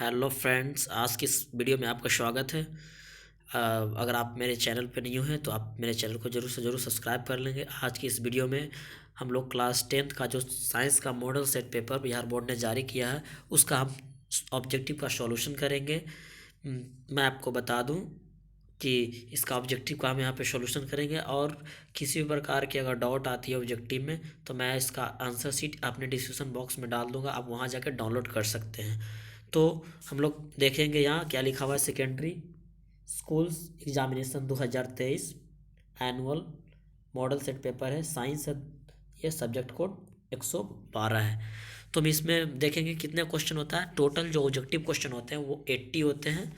Hello friends, आज की इस वीडियो में आपका स्वागत है। अगर आप मेरे चैनल पर न्यू हैं तो आप मेरे चैनल को ज़रूर से ज़रूर सब्सक्राइब कर लेंगे। आज की इस वीडियो में हम लोग क्लास 10th का जो साइंस का model set paper Bihar board ने जारी किया है उसका हम ऑब्जेक्टिव का सॉल्यूशन करेंगे। मैं आपको बता दूं कि इसका ऑब्जेक्टिव का हम यहाँ पे सॉल्यूशन करेंगे, और किसी भी प्रकार की अगर डाउट आती है ऑब्जेक्टिव में तो मैं इसका आंसर शीट अपने डिस्क्रिप्शन बॉक्स में डाल दूंगा, आप वहाँ जाकर डाउनलोड कर सकते हैं। तो हम लोग देखेंगे यहाँ क्या लिखा हुआ है। Secondary schools examination 2023 annual model set paper है, साइंस है, ये सब्जेक्ट कोड 112 है। तो हम इसमें देखेंगे कितने क्वेश्चन होता है। टोटल जो ऑब्जेक्टिव क्वेश्चन होते हैं वो 80 होते हैं,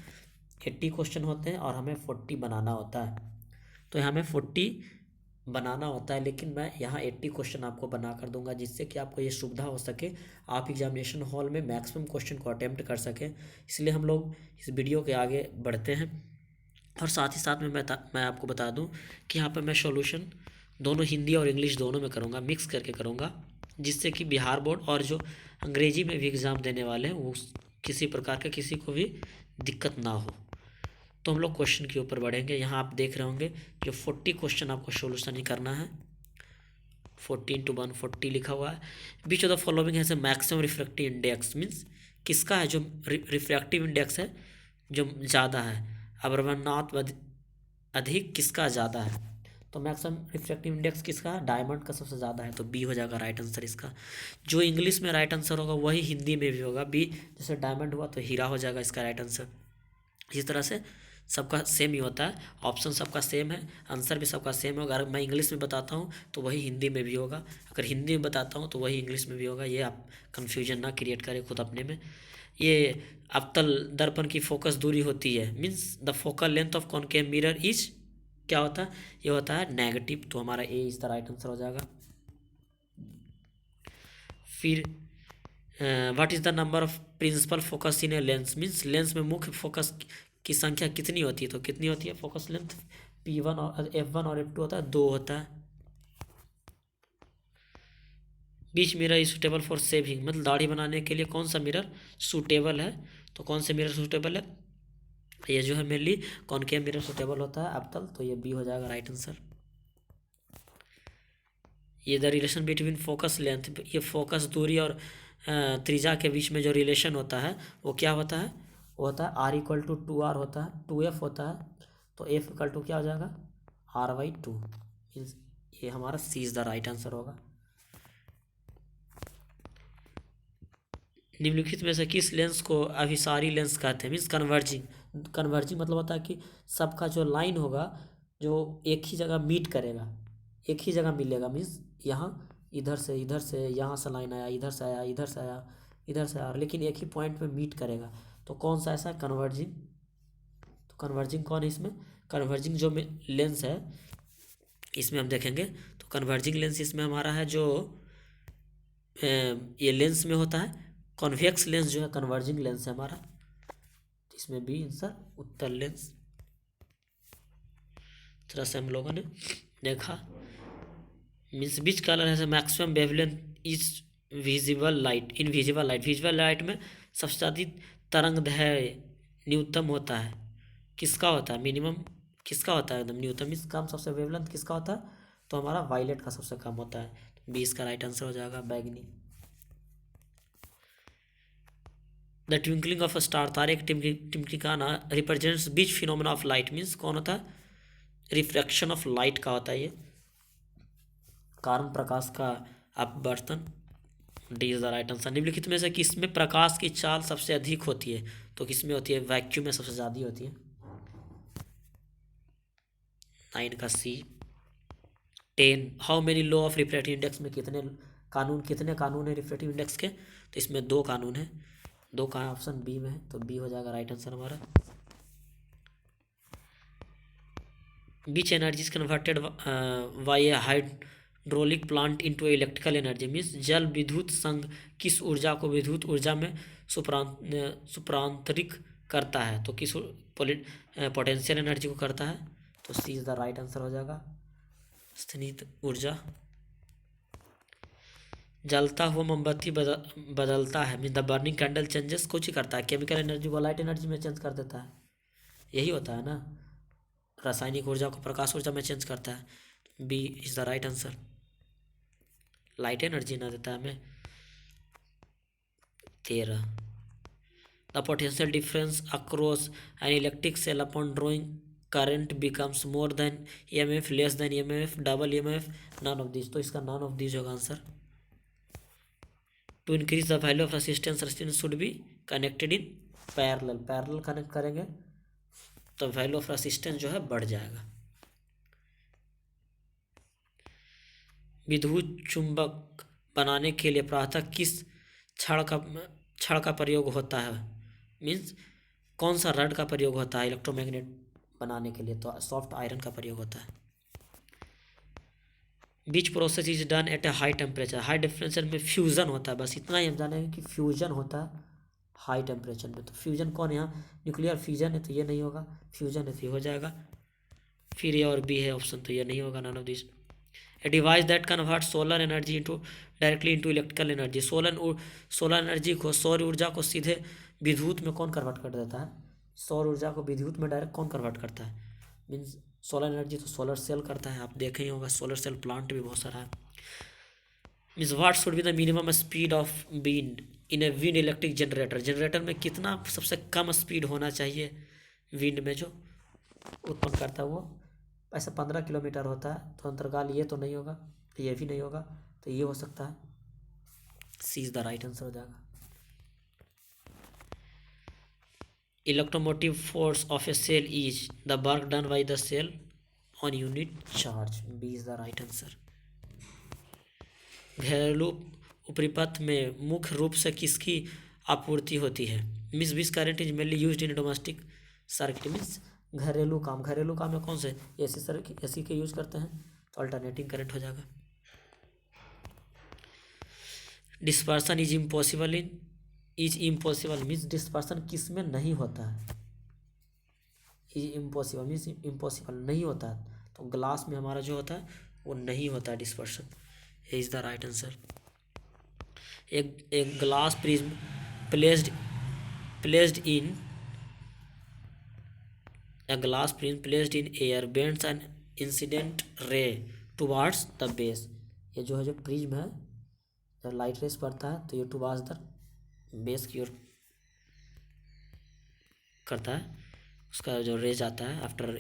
80 क्वेश्चन होते हैं और हमें 40 बनाना होता है। तो यहाँ हमें 40 बनाना होता है, लेकिन मैं यहाँ 80 क्वेश्चन आपको बना कर दूंगा जिससे कि आपको ये सुविधा हो सके, आप एग्जामिनेशन हॉल में मैक्सिमम क्वेश्चन को अटेम्प्ट कर सकें। इसलिए हम लोग इस वीडियो के आगे बढ़ते हैं। और साथ ही साथ में मैं आपको बता दूं कि यहाँ पर मैं सॉल्यूशन दोनों हिंदी और इंग्लिश दोनों में करूँगा, मिक्स करके करूँगा, जिससे कि बिहार बोर्ड और जो अंग्रेजी में भी एग्ज़ाम देने वाले हैं वो किसी प्रकार का किसी को भी दिक्कत ना हो। तो हम लोग क्वेश्चन के ऊपर बढ़ेंगे। यहाँ आप देख रहे होंगे कि 40 क्वेश्चन आपको सोल्यूशन ही करना है। 14 × 140 लिखा हुआ है। बीच ऑफ द फॉलोइंग है मैक्सिमम रिफ्रैक्टिव इंडेक्स, मीन्स किसका है जो रिफ्रैक्टिव इंडेक्स है जो ज़्यादा है, अमरनाथ अधिक किसका ज़्यादा है। तो मैक्सिमम रिफ्रैक्टिव इंडेक्स किसका है, डायमंड का सबसे ज़्यादा है, तो बी हो जाएगा राइट आंसर इसका। जो इंग्लिश में राइट आंसर होगा वही हिंदी में भी होगा, बी। जैसे डायमंड हुआ तो हीरा हो जाएगा इसका राइट आंसर। इस तरह से सबका सेम ही होता है, ऑप्शन सबका सेम है, आंसर भी सबका सेम है। अगर मैं इंग्लिश में बताता हूँ तो वही हिंदी में भी होगा, अगर हिंदी में बताता हूँ तो वही इंग्लिश में भी होगा। ये आप कन्फ्यूजन ना क्रिएट करें खुद अपने में। ये अवतल दर्पण की फोकस दूरी होती है, means the focal length of concave mirror is क्या होता है, ये होता है नेगेटिव। तो हमारा A is the right answer हो जाएगा। फिर what is the number of principal focus in a lens, means lens में मुख्य फोकस की संख्या कितनी होती है। तो कितनी होती है फोकस लेंथ, P1 और F1 और F2 होता है, 2 होता है। Which mirror is suitable for shaving, मतलब दाढ़ी बनाने के लिए कौन सा मिरर सूटेबल है। तो कौन से मिरर सूटेबल है, ये जो है मेनली कॉनकेव मिरर सूटेबल होता है अवतल, तो ये बी हो जाएगा राइट आंसर। ये the relation between focus length, ये फोकस दूरी और त्रिज्या के बीच में जो रिलेशन होता है वो क्या होता है, वो होता है R = 2R होता है, 2F होता है। तो F = क्या हो जाएगा, R/2। मीन्स ये हमारा सी इज़ द राइट आंसर होगा। निम्नलिखित में से किस लेंस को अभिसारी लेंस कहते हैं, मीन्स कन्वर्जिंग। कन्वर्जिंग मतलब होता है कि सबका जो लाइन होगा जो एक ही जगह मीट करेगा, एक ही जगह मिलेगा, मीन्स यहाँ इधर से यहाँ से लाइन आया, इधर से आया, इधर से आया, इधर से आया, लेकिन एक ही पॉइंट पे मीट करेगा। तो कौन सा ऐसा कन्वर्जिंग, तो कन्वर्जिंग कौन है इसमें, कन्वर्जिंग जो लेंस है इसमें हम देखेंगे तो कन्वर्जिंग लेंस इसमें हमारा है जो ये लेंस में होता है कॉन्वेक्स लेंस, जो है कन्वर्जिंग लेंस है हमारा। इसमें भी आंसर उत्तर लेंस। इस तरह से हम लोगों ने देखा। मीन्स विच कलर है maximum wavelength is visible light, invisible light. Visible light में सबसे ज़्यादा तरंगदैर्घ्य न्यूनतम होता है, किसका होता है, मिनिमम किसका होता है, एकदम न्यूनतम। मीन्स कम सबसे वेवलेंथ किसका होता है, तो हमारा वायलेट का सबसे कम होता है, तो बी इसका राइट आंसर हो जाएगा, बैगनी। The twinkling of a star, तारे की टिमटिमाना represents which phenomena of light, means कौन होता है, रिफ्रैक्शन ऑफ लाइट का होता है ये, कारण प्रकाश का अपवर्तन। D is the right answer. निम्नलिखित में से किसमें प्रकाश की चाल सबसे अधिक होती है, तो किसमें होती है, वैक्यूम में सबसे ज़्यादा होती है, 9 का सी। 10 how many law of refractive index में कितने कानून है रिफ्रैक्टिव इंडेक्स के, तो इसमें 2 कानून है, 2 का ऑप्शन बी में है, तो बी हो जाएगा राइट आंसर हमारा। Which energy is converted by a hydraulic plant into electrical energy, means जल विद्युत संघ किस ऊर्जा को विद्युत ऊर्जा में सुप्रांतरिक करता है, तो किस पोटेंशियल एनर्जी को करता है, तो सी इज द राइट आंसर हो जाएगा, स्थित ऊर्जा। जलता हुआ मोमबत्ती बदलता है, mean the burning candle changes कुछ ही करता है, केमिकल एनर्जी को लाइट एनर्जी में चेंज कर देता है, यही होता है ना। रासायनिक ऊर्जा को प्रकाश ऊर्जा में चेंज करता है। B is the right answer, light energy ना देता है हमें। 13, the potential difference across an electric cell upon drawing current becomes more than EMF, less than EMF, double EMF, none of this. तो इसका नन ऑफ दिस होगा आंसर। To increase the value of resistance, resistance should be connected in parallel, parallel connect करेंगे तो value of resistance जो है बढ़ जाएगा। विद्युत चुंबक बनाने के लिए प्रायतः किस छड़ का प्रयोग होता है, मीन्स कौन सा रड का प्रयोग होता है इलेक्ट्रोमैग्नेट बनाने के लिए, तो सॉफ्ट आयरन का प्रयोग होता है। Which process is done at a high temperature, high temperature में फ्यूजन होता है, बस इतना ही हम जानेंगे कि फ्यूजन होता है हाई टेम्परेचर में। तो फ्यूजन कौन है यहाँ, न्यूक्लियर फ्यूजन है तो ये नहीं होगा, फ्यूजन है तो ये हो जाएगा, फिर ये और बी है ऑप्शन तो ये नहीं होगा, none of this. A device that convert solar energy into directly into electrical energy, solar energy को, सौर ऊर्जा को सीधे विद्युत में कौन कन्वर्ट कर देता है, सौर ऊर्जा को विद्युत में डायरेक्ट कौन कन्वर्ट करता है, मीन्स सोलर एनर्जी तो सोलर सेल करता है, आप देखे ही होगा सोलर सेल प्लांट भी बहुत सारा है। Means what should be the minimum speed of wind in a wind electric generator, generator में कितना सबसे कम स्पीड होना चाहिए विंड में जो उत्पन्न करता है वो, ऐसा 15 किलोमीटर होता है, तो अंतर्काल ये तो नहीं होगा, ये भी नहीं होगा, तो ये हो सकता है, C is the right answer हो जाएगा। Electromotive force of a cell is the work done by the cell on unit charge, B is the right answer. घरेलू उपरिपथ में मुख्य रूप से किसकी आपूर्ति होती है, means which current is mainly used in domestic circuit, means घरेलू काम में कौन से एसी के यूज करते हैं, तो अल्टरनेटिंग करंट हो जाएगा। Dispersion is impossible means dispersion किस में नहीं होता है, इज इम्पॉसिबल मीन्स इम्पॉसिबल नहीं होता है, तो ग्लास में हमारा जो होता है वो नहीं होता है dispersion, is the right answer. एक glass prism placed in A glass prism placed in air bends an incident ray towards the base, ये जो है जो प्रिज्म है, जब लाइट रेस पड़ता है तो ये टुवार्ड्स द बेस की ओर करता है, उसका जो रेज आता है after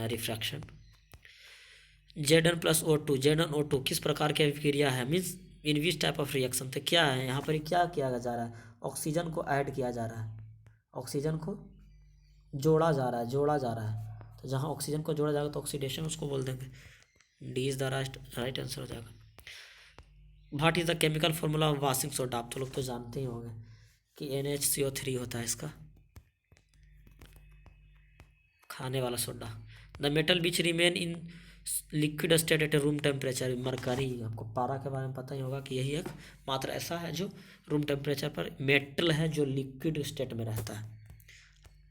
refraction. Zn+O2, Zn O2 किस प्रकार की अभिक्रिया है, means in which type of reaction, तो क्या है यहाँ पर, क्या किया जा रहा है, ऑक्सीजन को ऐड किया जा रहा है, ऑक्सीजन को जोड़ा जा रहा है, तो जहाँ ऑक्सीजन को जोड़ा जाएगा तो ऑक्सीडेशन उसको बोल देंगे, D is the right answer हो जाएगा। What is the chemical formula of washing soda, आप तो लोग तो जानते ही होंगे कि NaCO3 होता है इसका, खाने वाला soda. The metal which remain in liquid state at a room temperature, mercury, आपको पारा के बारे में पता ही होगा कि यही एक मात्र ऐसा है जो रूम टेम्परेचर पर मेटल है जो लिक्विड स्टेट में रहता है,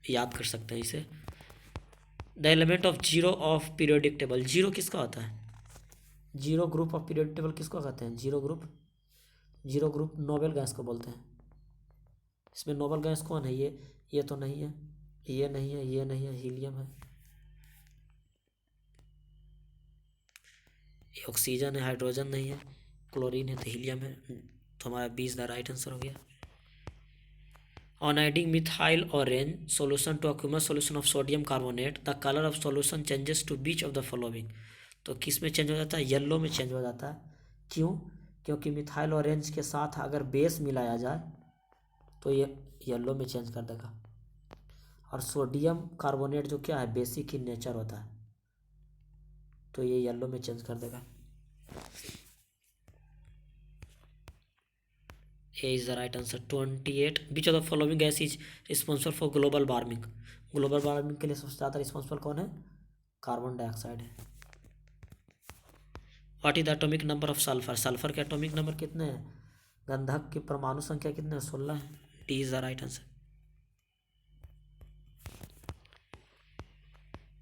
याद कर सकते हैं इसे। The element of zero of periodic table, zero किसका होता है, zero group of periodic table किसको कहते हैं, जीरो ग्रुप नोबेल गैस को बोलते हैं। इसमें नोबेल गैस कौन है, ये तो नहीं है, ये नहीं है, ये नहीं है, हीलियम है, ये ऑक्सीजन है, हाइड्रोजन नहीं है, क्लोरीन है तो हीलियम है, तो हमारा 20 द राइट आंसर हो गया। On adding methyl orange solution to aqueous solution of sodium carbonate, the color of solution changes to which of the following, तो किस में चेंज हो जाता है, येलो में चेंज हो जाता है, क्यों, क्योंकि मिथाइल ऑरेंज के साथ अगर बेस मिलाया जाए तो ये येलो में चेंज कर देगा, और सोडियम कार्बोनेट जो क्या है बेसिक इन नेचर होता है, तो ये येलो में चेंज कर देगा। A is the right answer। 28, which of the following gas is responsible for global warming, global warming के लिए सबसे ज़्यादा रिस्पॉन्सिबल कौन है, कार्बन डाइऑक्साइड है। What is the atomic number of sulphur, sulphur के एटॉमिक नंबर कितने हैं, गंधक की परमाणु संख्या कितने हैं, 16 है, D is the right answer.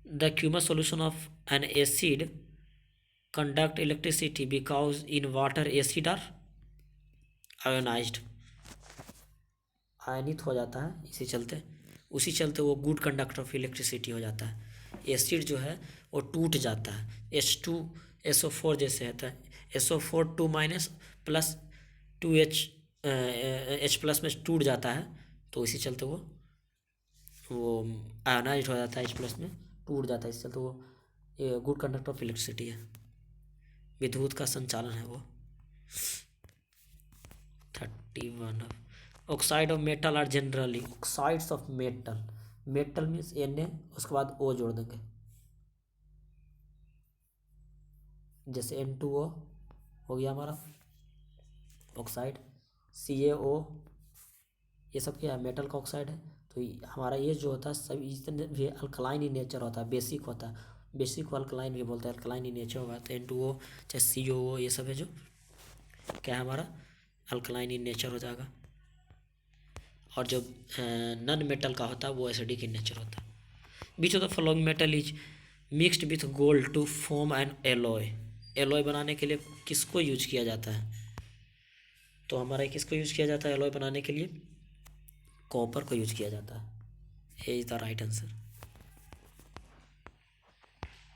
The aqueous solution of an acid conduct electricity because in water acid are ionized, आयनित हो जाता है, उसी चलते वो गुड कंडक्टर ऑफ इलेक्ट्रिसिटी हो जाता है। एसिड जो है वो टूट जाता है, H2SO4 जैसे होता है, SO4 2 minus plus 2H H plus में टूट जाता है, तो इसी चलते वो आयोनाइज हो जाता है, H प्लस में टूट जाता है, इसी चलते वो गुड कंडक्टर ऑफ इलेक्ट्रिसिटी है, विद्युत का संचालन है वो। 31 oxide of metal are generally, oxides of metal, metal means Na, उसके बाद O जोड़ देंगे, जैसे N2O हो गया हमारा ऑक्साइड, CaO, ये सब क्या है, मेटल का ऑक्साइड है। तो हमारा ये जो होता है सभी इतने भी अल्कलाइन इन नेचर होता है, बेसिक होता है, बेसिक को अल्कलाइन भी बोलते हैं, अल्कलाइन इन नेचर होगा। तो N2O चाहे COO ये सब है जो क्या है हमारा अल्कलाइन इन नेचर हो जाएगा। और जो नॉन मेटल का होता है वो एसिडिक इन नेचर होता है। Which of the following metal is mixed with gold to form an alloy, alloy बनाने के लिए किसको यूज किया जाता है, तो हमारा किसको यूज किया जाता है एलॉय बनाने के लिए, कॉपर को यूज किया जाता है। A is the right answer.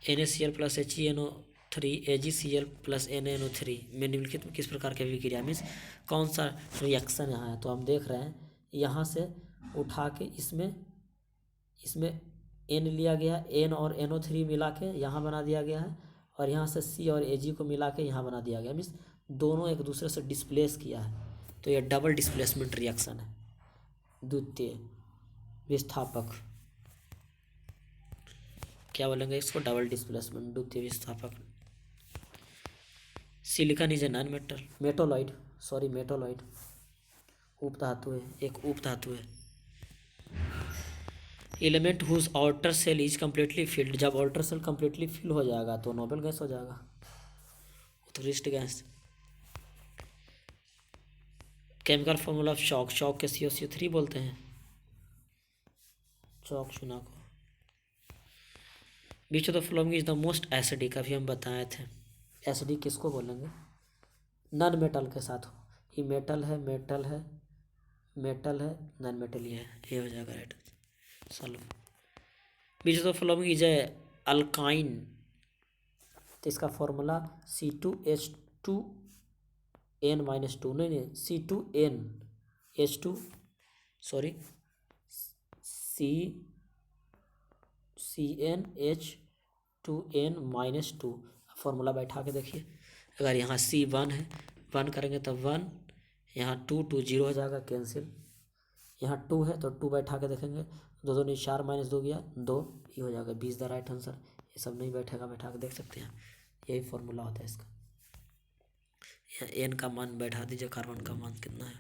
NaCl plus HeNO3 AgCl plus NaNO3 में निम्नलिखित में किस प्रकार की अभिक्रिया, मीन्स कौन सा रिएक्शन यहाँ है। तो हम देख रहे हैं यहाँ से उठा के इसमें N लिया गया, N और NO3 मिला के यहाँ बना दिया गया है, और यहाँ से C और Ag को मिला के यहाँ बना दिया गया, मीन्स दोनों एक दूसरे से डिस्प्लेस किया है, तो ये डबल डिस्प्लेसमेंट रिएक्शन है। द्वितीय विस्थापक क्या बोलेंगे इसको, डबल डिस्प्लेसमेंट, द्वितीय विस्थापक। Silicon is a non metal, metalloid उपधातु है, एक उपधातु है। Element whose outer shell is completely filled, जब आउटर सेल कम्प्लीटली फिल हो जाएगा तो नोबल गैस हो जाएगा, उत्कृष्ट gas. Chemical formula of chalk, chalk के CO3 बोलते हैं, चॉक चुना को। Which of the following is the most acidic, अभी हम बताए थे एसिडिक किसको बोलेंगे, नॉन मेटल के साथ हो, ये मेटल है नॉन मेटल ये हो जाएगा right solve. Beach of the following is a alkyne, तो इसका फॉर्मूला C2H2N-2, नहीं C2NH2 सॉरी CnH2n-2 फॉर्मूला बैठा के देखिए, अगर यहाँ C1 है, 1 करेंगे तो 1, यहाँ 2 2 0 हो जाएगा कैंसिल, यहाँ 2 है तो 2 बैठा के देखेंगे, 2 2 नहीं 4 -2 गया 2, ये हो जाएगा 20 द राइट आंसर। ये सब नहीं बैठेगा, बैठा के देख सकते हैं, यही फॉर्मूला होता है इसका। यहाँ N का मान बैठा दीजिए, कार्बन का मान कितना है।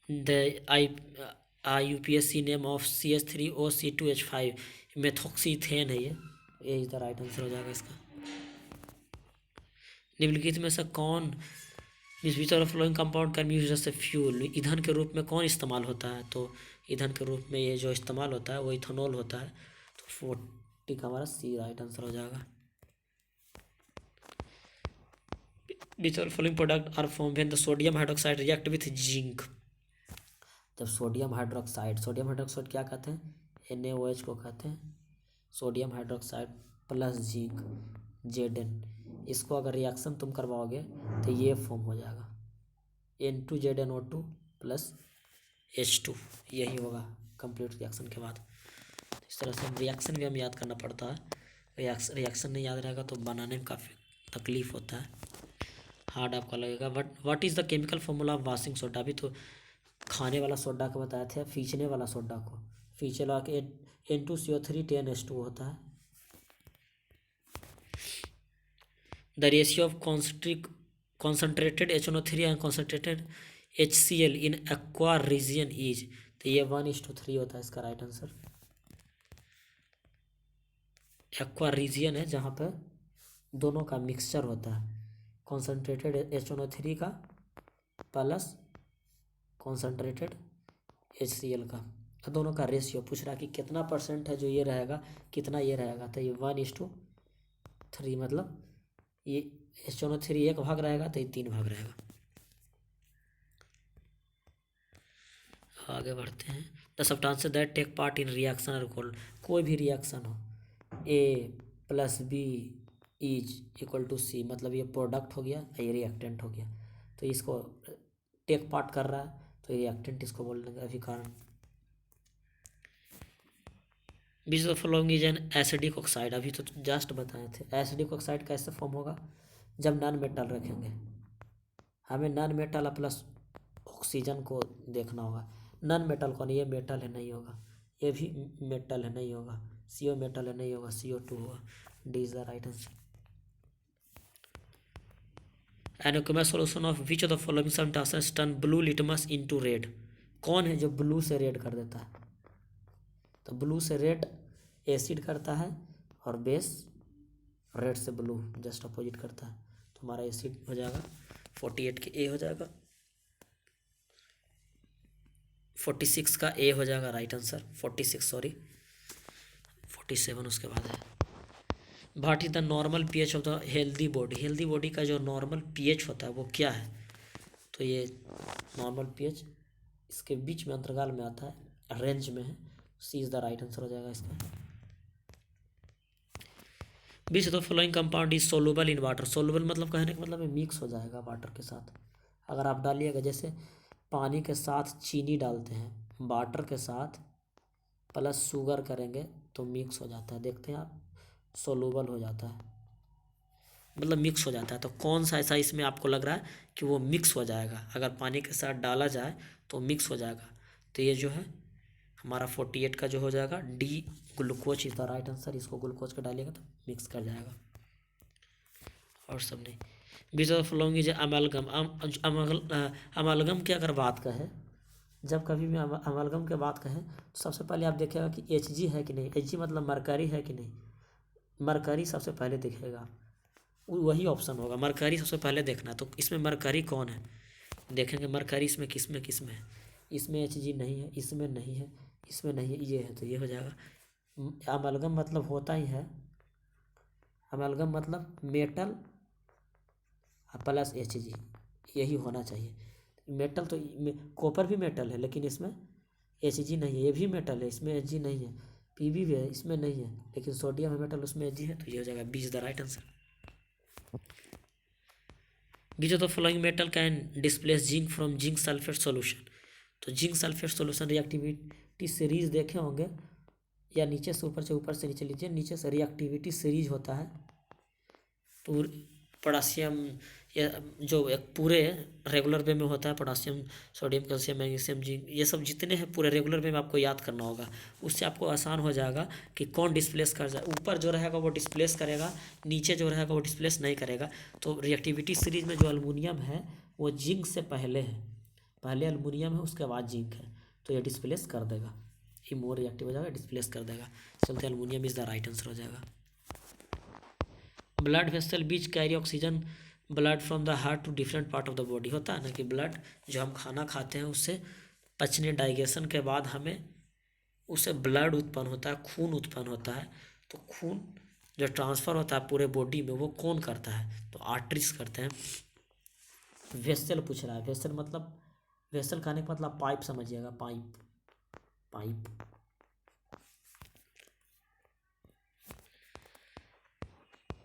The IUPAC name of CH3OC2H5 मेथोक्सीथेन है, ये इज द राइट आंसर हो जाएगा इसका। निम्नलिखित में से कौन flowing compound can be used as a fuel, ईंधन के रूप में कौन इस्तेमाल होता है, तो ईंधन के रूप में ये जो इस्तेमाल होता है वो इथेनॉल होता है, तो 40 का हमारा C राइट आंसर हो जाएगा। Which of the following product are formed when the sodium hydroxide react with zinc, जब सोडियम हाइड्रोक्साइड क्या कहते हैं, NaOH को कहते हैं, sodium hydroxide plus zinc Zn, इसको अगर रिएक्शन तुम करवाओगे तो ये फॉर्म हो जाएगा N2ZnO2 प्लस H2, यही होगा कंप्लीट रिएक्शन के बाद। इस तरह से रिएक्शन भी हम याद करना पड़ता है, रिएक्शन नहीं याद रहेगा तो बनाने में काफ़ी तकलीफ होता है, हार्ड आपका लगेगा। What is the chemical formula of washing soda, अभी तो खाने वाला सोडा को बताए थे, फींचने वाला सोडा को, फींचे वाला के N2CO3 10H2 होता है। The ratio of concentrated HNO3 and concentrated HCl in aqua region is, तो ये 1:3 होता है इसका राइट आंसर। एक्वा रीजन है जहाँ पर दोनों का मिक्सचर होता है, कॉन्सेंट्रेटेड HNO3 का प्लस कॉन्सेंट्रेटेड HCl का, तो दोनों का रेशियो पूछ रहा है कि कितना % है जो ये रहेगा, कितना ये रहेगा, तो ये 1:3 मतलब ये HNO3 1 भाग रहेगा तो ये 3 भाग रहेगा। आगे बढ़ते हैं। The substance that take part in reaction are called, कोई भी रिएक्शन हो, A+B is equal to C, मतलब ये प्रोडक्ट हो गया, ये रिएक्टेंट हो गया, तो इसको टेक पार्ट कर रहा है तो रिएक्टेंट इसको बोल देंगे अभी कारण। Which of following is an acidic oxide, अभी तो जस्ट बताए थे। एसिडिक ऑक्साइड कैसे फॉर्म होगा, जब नॉन मेटल रखेंगे, हमें नॉन मेटल प्लस ऑक्सीजन को देखना होगा। नॉन मेटल कौन, ये मेटल है नहीं होगा, ये भी मेटल है नहीं होगा, CO मेटल है नहीं होगा, CO2 होगा। D is the right answer. An aqueous solution of which of the following substances turn blue litmus into red, कौन है जो ब्लू से रेड कर देता है, तो ब्लू से रेड एसिड करता है और बेस रेड से ब्लू जस्ट अपोजिट करता है, तो हमारा एसिड हो जाएगा 48 के ए हो जाएगा, 46 का ए हो जाएगा राइट आंसर, 46 सॉरी 47 उसके बाद है। What is the normal pH of the healthy body, healthy body का जो नॉर्मल पीएच होता है वो क्या है, तो ये नॉर्मल पीएच इसके बीच में अंतर्गाल में आता है, रेंज में है, C is the right answer हो जाएगा इसका। Which of the following compound is soluble in water, soluble मतलब कहने का मतलब मिक्स हो जाएगा वाटर के साथ, अगर आप डालिएगा जैसे पानी के साथ चीनी डालते हैं, वाटर के साथ प्लस शुगर करेंगे तो मिक्स हो जाता है, देखते हैं आप, सोलूबल हो जाता है, मतलब मिक्स हो जाता है। तो कौन सा ऐसा इसमें आपको लग रहा है कि वो मिक्स हो जाएगा, अगर पानी के साथ डाला जाए तो मिक्स हो जाएगा, तो ये जो है हमारा 48 का जो हो जाएगा D, glucose is the right answer, इसको ग्लूकोज का डालिएगा तो मिक्स कर जाएगा और सब नहीं। Which of following is amalgam, amalgam की अगर बात कहें, जब कभी भी अमलगम के बात कहें तो सबसे पहले आप देखिएगा कि Hg है कि नहीं, Hg मतलब मरकरी है कि नहीं, मरकरी सबसे पहले दिखेगा, वही ऑप्शन होगा, मरकरी सबसे पहले देखना। तो इसमें मरकरी कौन है, देखेंगे मरकरी इसमें किस में किस में है, इसमें Hg नहीं है, इसमें नहीं है, इसमें नहीं है, ये है, तो ये हो जाएगा। अमलगम मतलब होता ही है, अमलगम मतलब मेटल प्लस Hg, यही होना चाहिए। मेटल तो कॉपर भी मेटल है लेकिन इसमें Hg नहीं है, ये भी मेटल है इसमें Hg नहीं है, Pb भी है इसमें नहीं है, लेकिन सोडियम है मेटल उसमें Hg है, तो ये हो जाएगा B is the right answer. Which of the following metal can displace zinc from zinc sulphate solution, तो zinc sulphate solution reactivity series देखे होंगे, या नीचे से ऊपर से नीचे लीजिए, नीचे से रिएक्टिविटी सीरीज होता है, तो पोटासियम या जो एक पूरे रेगुलर वे में होता है, potassium sodium calcium magnesium zinc, ये सब जितने हैं पूरे रेगुलर वे में आपको याद करना होगा, उससे आपको आसान हो जाएगा कि कौन डिस्प्लेस कर जाए, ऊपर जो रहेगा वो डिस्प्लेस करेगा, नीचे जो रहेगा वो डिस्प्लेस नहीं करेगा। तो रिएक्टिविटी सीरीज में जो अल्युमिनियम है वो जिंक से पहले है, पहले अल्युमिनियम है उसके बाद जिंक है, तो ये डिस्प्लेस कर देगा, ये मोर रिएक्टिव हो जाएगा, डिस्प्लेस कर देगा, चलते aluminium is the right answer हो जाएगा। Blood vessel which carry oxygen blood from the heart to different part of the body, होता है ना कि ब्लड जो हम खाना खाते हैं उससे पचने डाइजेशन के बाद हमें उससे ब्लड उत्पन्न होता है, खून उत्पन्न होता है, तो खून जो ट्रांसफ़र होता है पूरे बॉडी में वो कौन करता है, तो आर्टरीज करते हैं। वेसल पूछ रहा है, वेसल मतलब, वेसल खाने का मतलब पाइप समझिएगा, pipe, pipe.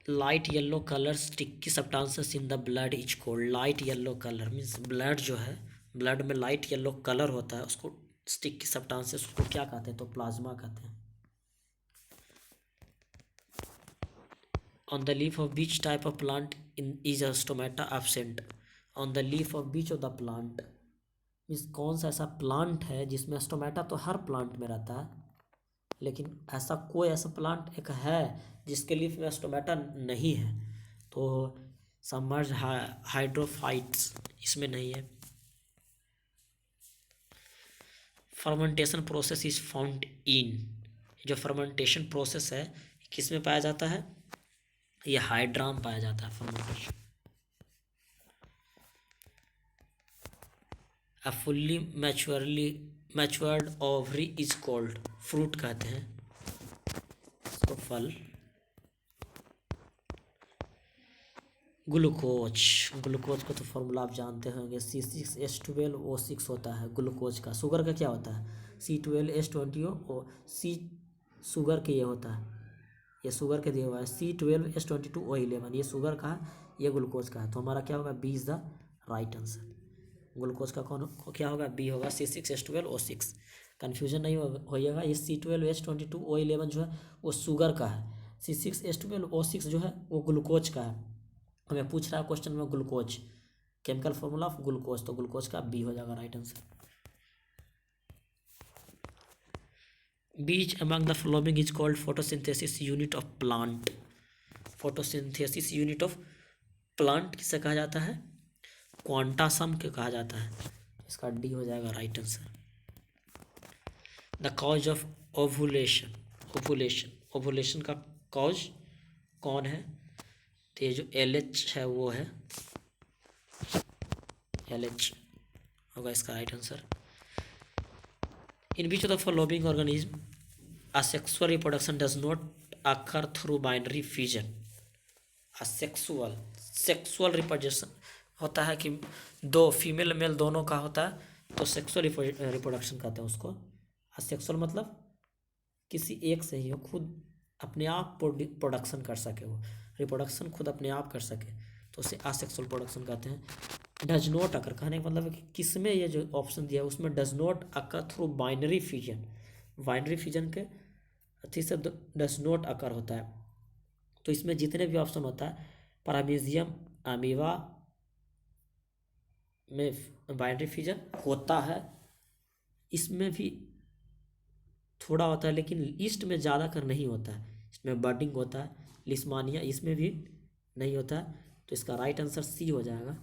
Light yellow colour sticky substances in the blood is cold, light yellow colour means blood जो है, ब्लड में लाइट येलो कलर होता है, उसको स्टिकी सब्सटेंसेस उसको क्या कहते हैं, तो प्लाज्मा कहते हैं। On the leaf of beach type of plant in is a stomata absent, on the leaf of beach of the plant means कौन सा ऐसा प्लांट है जिसमें स्टोमेटा तो हर प्लांट में रहता है, लेकिन ऐसा कोई ऐसा प्लांट एक है जिसके लीफ में स्टोमेटा नहीं है, तो सबमर्ज हाइड्रोफाइट्स इसमें नहीं है। Fermentation process is found in, जो फर्मेंटेशन प्रोसेस है किस में पाया जाता है, ये हाइड्रा में पाया जाता है fermentation. A fully matured ovary is called, fruit कहते हैं इसको, फल। ग्लूकोज, ग्लूकोज का तो फॉर्मूला आप जानते होंगे, C6H12O6 होता है ग्लूकोज का। शुगर का क्या होता है? C12H20O। सी शुगर के ये होता है, ये शुगर के दिया हुआ है। C12H22O11 ये शुगर का है, ये ग्लूकोज का है। तो हमारा क्या होगा? B is the right answer. Glucose का कौन क्या होगा? बी होगा, C6H12O6। कन्फ्यूजन नहीं होइएगा। ये C12H22O11 जो है वो शुगर का है, C6H12O6 जो है वो ग्लूकोज का है। हमें पूछ रहा है क्वेश्चन में glucose, chemical formula of glucose, तो ग्लूकोज का बी हो जाएगा right answer. Beach among the following is called photosynthesis unit of plant. Photosynthesis unit of plant किसे कहा जाता है? क्वांटासम के कहा जाता है। इसका डी हो जाएगा right answer. The cause of ovulation, ovulation, ovulation का कॉज कौन है? तो ये जो LH है वो है, LH होगा इसका right answer. In which of the following organism asexual reproduction does not occur through binary fission? Sexual reproduction होता है कि दो फीमेल मेल दोनों का होता है, तो सेक्सुअल रिप्रोडक्शन कहते हैं उसको। असेक्सुअल मतलब किसी एक से ही हो, खुद अपने आप प्रोडक्शन कर सके, वो रिप्रोडक्शन खुद अपने आप कर सके, तो उसे असेक्सुअल प्रोडक्शन कहते हैं। डज नॉट अकर कहने का मतलब है कि किसमें ये जो ऑप्शन दिया है उसमें does not occur through binary fusion, binary fusion के अथी से डज नॉट अकर होता है। तो इसमें जितने भी ऑप्शन होता है, पैरामीशियम, अमीबा में बाइनरी फ्यूजन होता है, इसमें भी थोड़ा होता है, लेकिन ईस्ट में ज़्यादा कर नहीं होता है। इसमें बर्डिंग होता है, लिस्मानिया इसमें भी नहीं होता है, तो इसका राइट आंसर सी हो जाएगा।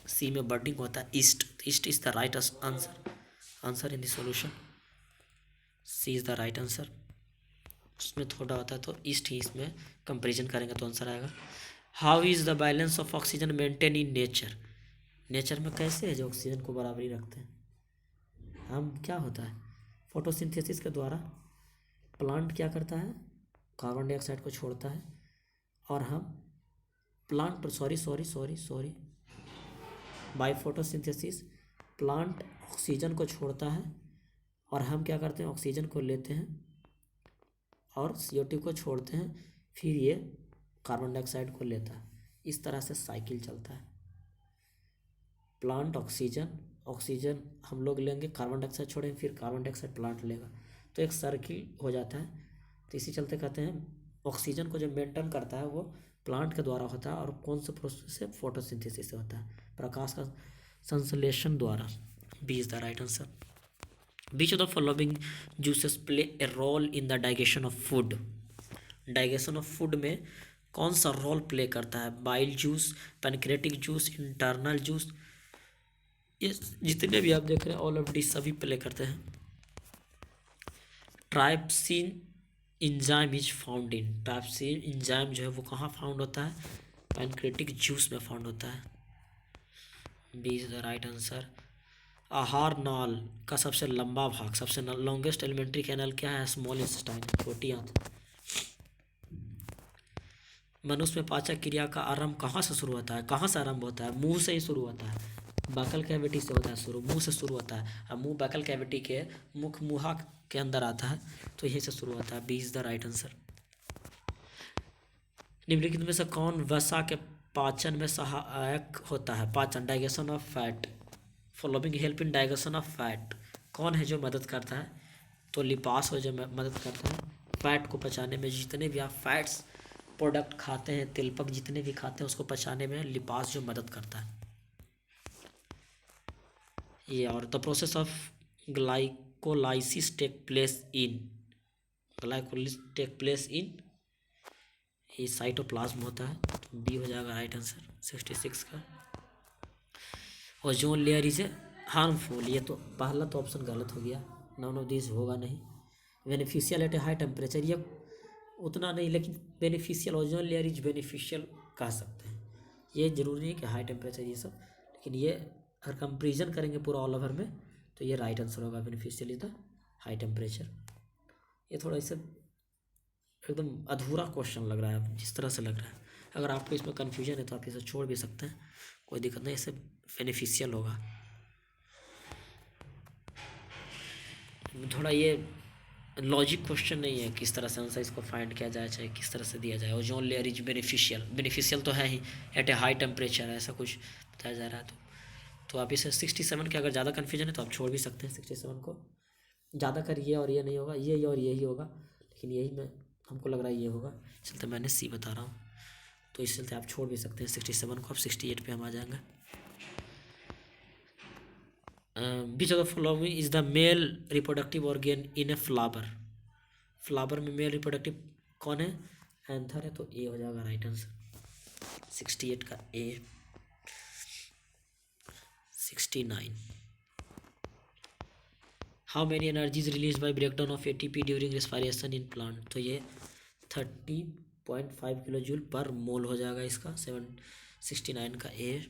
सी में बर्डिंग होता है, yeast, yeast is the right answer in the solution. C is the right answer. उसमें थोड़ा होता है तो ईस्ट ही इसमें कंपेरिजन करेंगे तो आंसर आएगा। How is the balance of oxygen maintain in nature? Nature में कैसे है जो ऑक्सीजन को बराबरी रखते हैं? हम क्या होता है? फोटोसिंथेसिस के द्वारा प्लांट क्या करता है? कार्बन डाइऑक्साइड को छोड़ता है, और हम plant sorry by photosynthesis plant oxygen को छोड़ता है, और हम क्या करते हैं? ऑक्सीजन को लेते हैं और CO2 को छोड़ते हैं, फिर ये कार्बन डाइऑक्साइड को लेता है। इस तरह से साइकिल चलता है। प्लांट ऑक्सीजन, ऑक्सीजन हम लोग लेंगे, कार्बन डाइऑक्साइड छोड़ेंगे, फिर कार्बन डाइऑक्साइड प्लांट लेगा, तो एक सर्किल हो जाता है। तो इसी चलते कहते हैं ऑक्सीजन को जो मेंटेन करता है वो प्लांट के द्वारा होता है, और कौन से प्रोसेस से? फोटोसिंथेसिस से होता है, प्रकाश का संश्लेषण द्वारा। B is the right answer. Which of the following juices play a role in the digestion of food? Digestion of food में कौन सा रोल प्ले करता है? Bile juice, pancreatic juice, internal juice, ये जितने भी आप देख रहे हैं ऑल ऑफ डी सभी प्ले करते हैं। Trypsin enzyme is found in, trypsin enzyme जो है वो कहाँ फाउंड होता है? पैनक्रेटिक जूस में फाउंड होता है। B is the right answer. आहार नाल का सबसे लंबा भाग, सबसे लॉन्गेस्ट एलिमेंट्री कैनल क्या है? स्मॉल इंटेस्टाइन, छोटी आंत। मनुष्य में पाचक क्रिया का आरंभ कहाँ से शुरू होता है? कहाँ से आरंभ होता है? मुंह से ही शुरू होता है, बकल कैविटी से होता है शुरू, मुंह से शुरू होता है। अब मुंह बकल कैविटी के मुहा के अंदर आता है, तो यहीं से शुरू होता है। B is the right answer. निम्नलिखित में से कौन वसा के पाचन में सहायक होता है? पाचन, digestion of fat. Following help in digestion of fat, कौन है जो मदद करता है? तो लिपास हो जो मदद करता है फैट को पचाने में। जितने भी आप फैट्स प्रोडक्ट खाते हैं, तिलपक जितने भी खाते हैं, उसको पचाने में लिपास जो मदद करता है ये। और the process of glycolysis take place in, glycolysis take place in ये साइटोप्लाज्म होता है, तो बी हो जाएगा राइट आंसर 66 का। ओजोन लेयर इज हार्मफुल, ये तो पहला तो ऑप्शन गलत हो गया, नॉन ऑफ दिस होगा नहीं। Beneficial eight a high temperature, ये उतना नहीं, लेकिन beneficial, ozone layer is beneficial कह सकते हैं। ये जरूरी नहीं कि हाई टेम्परेचर ये सब, लेकिन ये अगर कंपेरिजन करेंगे पूरा ऑल ओवर में तो ये राइट आंसर होगा, beneficial is the high temperature. ये थोड़ा इसे एकदम अधूरा क्वेश्चन लग रहा है जिस तरह से लग रहा है, अगर आपको इसमें कन्फ्यूजन है तो आप इसे छोड़ भी सकते हैं, कोई दिक्कत नहीं, इससे बेनिफिशियल होगा। थोड़ा ये लॉजिक क्वेश्चन नहीं है किस तरह से आंसर इसको फाइंड किया जाए, चाहे किस तरह से दिया जाए। ओजोन लेयर इज बेनिफिशियल तो है ही, एट ए हाई टेम्परेचर ऐसा कुछ बताया जा रहा है। तो आप इसे 67 के अगर ज़्यादा कन्फ्यूजन है तो आप छोड़ भी सकते हैं 67 को। ज़्यादा कर ये और ये नहीं होगा, ये और यही होगा, लेकिन यही में हमको लग रहा है ये होगा, चलते मैंने सी बता रहा हूँ। तो इस चलते आप छोड़ भी सकते हैं 67 को। अब 68 पे हम आ जाएंगे। विच of the following is the male reproductive organ in a flower. Flower में मेल रिप्रोडक्टिव कौन है? एंथर है, तो ए हो जाएगा राइट आंसर 68 का ए। 69 how many energies release by breakdown of ATP during respiration in plant. तो ये 30.5 किलो जूल पर मोल हो जाएगा इसका 69 का A.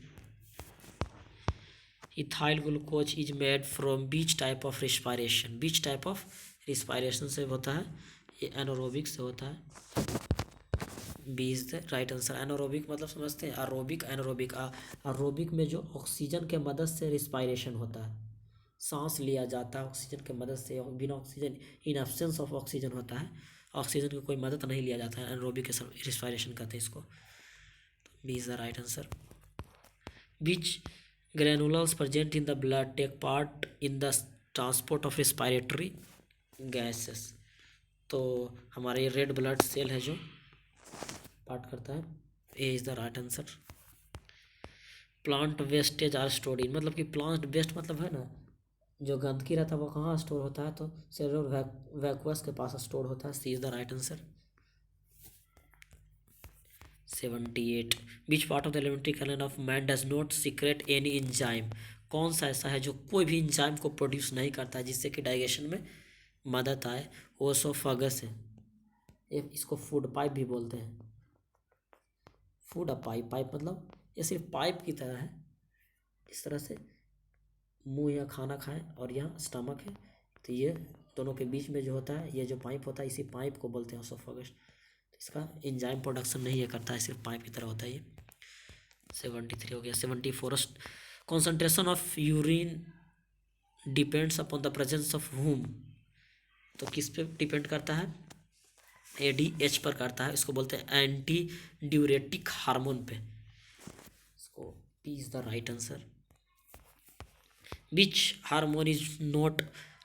Ethyl glucose is made from which type of respiration. Which type of respiration से होता है, ये एनारोबिक से होता है। B is the right answer. Anaerobic मतलब समझते हैं, एरोबिक एनारोबिक। एरोबिक में जो ऑक्सीजन के मदद से रिस्पायरेशन होता है, सांस लिया जाता है ऑक्सीजन के मदद से, बिना oxygen, in absence of oxygen होता है, ऑक्सीजन की कोई मदद नहीं लिया जाता है, एनारोबिक रिस्पायरेशन कहते हैं इसको। B is the right answer. Which granules present in the blood take part in the transport of respiratory gases। तो हमारे रेड ब्लड सेल है जो पार्ट करता है, A is the right answer. Plant wastage are stored in, मतलब कि plant waste मतलब है ना, जो गंदगी रहता है वो कहाँ स्टोर होता है? तो सेलुलर वैक्यूअस के पास स्टोर होता है। C is the right answer. 78 which part of the alimentary canal of man does not secrete any enzyme. कौन सा ऐसा है जो कोई भी इंजाइम को प्रोड्यूस नहीं करता है जिससे कि डाइजेशन में मदद आए? ओसोफेगस है। इसको फूड पाइप भी बोलते हैं। फूड पाइप, पाइप मतलब ये सिर्फ पाइप की तरह है, इस तरह से मुंह या खाना खाएं और यहाँ स्टमक है, तो ये दोनों के बीच में जो होता है, ये जो पाइप होता है, इसी पाइप को बोलते हैं ओसोफेगस। इसका एंजाइम प्रोडक्शन नहीं है करता है, सिर्फ पाइप की तरह होता है ये। 73 हो गया। 74 concentration of urine depends upon the presence of whom। तो किस पे डिपेंड करता है? ADH पर करता है, इसको बोलते हैं एंटी ड्यूरेटिक हार्मोन पे। इसको P is the right answer. Which hormone is not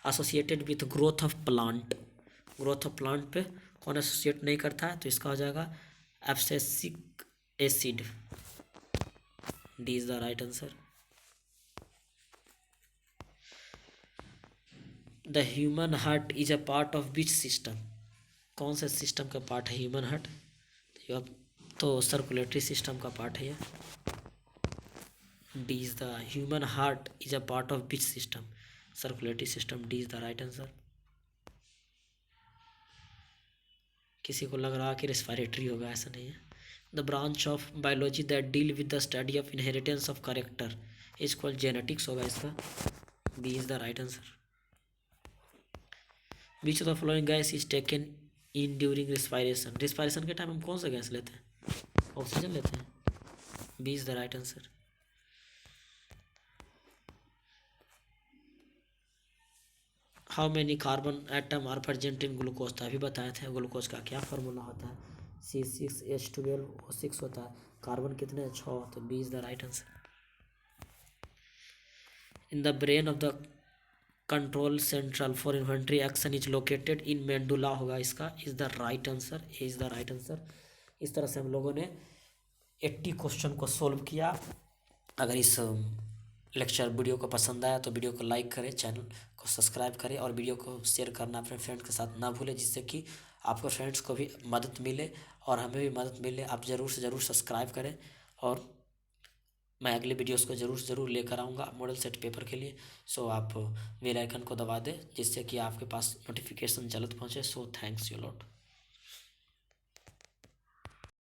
associated with growth of plant. Growth of plant पे कौन एसोसिएट नहीं करता है? तो इसका हो जाएगा abscisic acid. D is the right answer. The human heart is a part of which system. कौन से सिस्टम का पार्ट है ह्यूमन हार्ट? तो सर्कुलेटरी सिस्टम का पार्ट है ये। D is the human heart is a part of which system? Circulatory system. D is the right answer. किसी को लग रहा कि रेस्पिरेटरी होगा, ऐसा नहीं है। The branch of biology that deal with the study of inheritance of character is called genetics होगा इसका। B is the right answer. Which of the following gas is taken in during respiration. Respiration के time हम कौन सा gas लेते हैं? Oxygen लेते हैं। B is the right answer. How many carbon atom are present in glucose. था अभी बताए थे ग्लूकोज का क्या फार्मूला होता है? C6H12O6 होता है। कार्बन कितने हैं? 6। तो B is the right answer. In the brain of the control central for inventory action is located in medulla होगा इसका। Is the right answer. A is the right answer. इस तरह से हम लोगों ने 80 क्वेश्चन को सोल्व किया। अगर इस लेक्चर वीडियो को पसंद आया तो वीडियो को लाइक करें, चैनल को सब्सक्राइब करें और वीडियो को शेयर करना अपने फ्रेंड्स के साथ ना भूलें, जिससे कि आपको फ्रेंड्स को भी मदद मिले और हमें भी मदद मिले। आप ज़रूर से ज़रूर सब्सक्राइब करें और मैं अगले वीडियोस को ज़रूर से ज़रूर लेकर आऊँगा मॉडल सेट पेपर के लिए। सो आप बेल आइकन को दबा दें जिससे कि आपके पास नोटिफिकेशन जल्द पहुँचे। So thanks you lot.